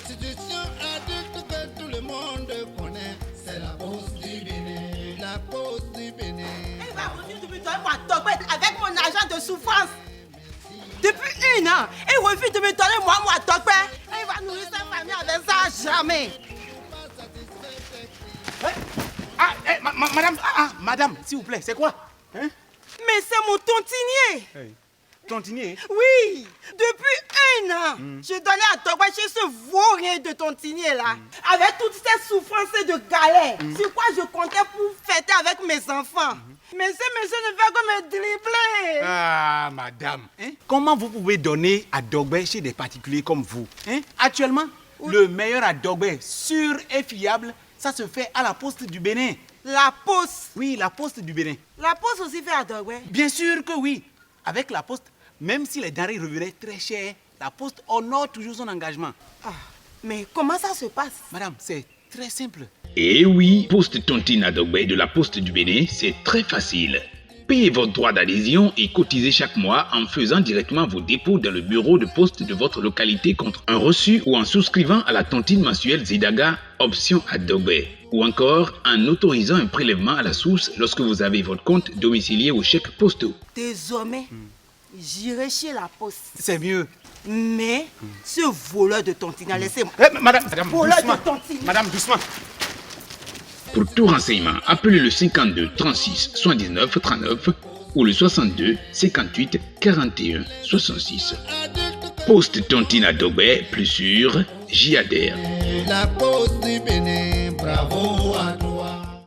Institution adulte que tout le monde connaît, c'est la Poste du Bénin. La Poste du Bénin. Il va refuser de me donner moi Dogbe avec mon argent de souffrance. Depuis 1 an, il refuse de me donner moi Dogbe. Il va nourrir sa famille avec ça jamais. Madame, s'il vous plaît, c'est quoi? Hein? Mais c'est mon tontinier. Hey. Tontinier? Oui, depuis 1 an, je donnais à Dogbe chez ce vaurien de tontinier là. Avec toutes ces souffrances et de galères, sur quoi je comptais pour fêter avec mes enfants. Mais ce monsieur ne fait que me dribbler. Ah, madame. Hein? Comment vous pouvez donner à Dogbe chez des particuliers comme vous? Hein? Actuellement, le meilleur à Dogbe, sûr et fiable, ça se fait à la Poste du Bénin. La Poste? Oui, la Poste du Bénin. La Poste aussi fait à Dogbe? Bien sûr que oui. Avec la Poste, même si les denrées revenaient très chères, la Poste honore toujours son engagement. Ah, mais comment ça se passe? Madame, c'est très simple. Eh oui, Poste Tontine à Dogbe de la Poste du Bénin, c'est très facile. Payez votre droit d'adhésion et cotisez chaque mois en faisant directement vos dépôts dans le bureau de poste de votre localité contre un reçu ou en souscrivant à la tontine mensuelle Zidaga, option à Dogbe. Ou encore en autorisant un prélèvement à la source lorsque vous avez votre compte domicilié aux chèques postaux. Désormais, j'irai chez la Poste. C'est mieux. Mais ce voleur de tontine a laissé moi. Madame, Voleur doucement. de tontine. Madame, doucement. Pour tout renseignement, appelez le 52 36 79 39 ou le 62 58 41 66. Poste Tontine à Dogbe, plus sûr, j'y adhère. La Poste du Bénin, bravo à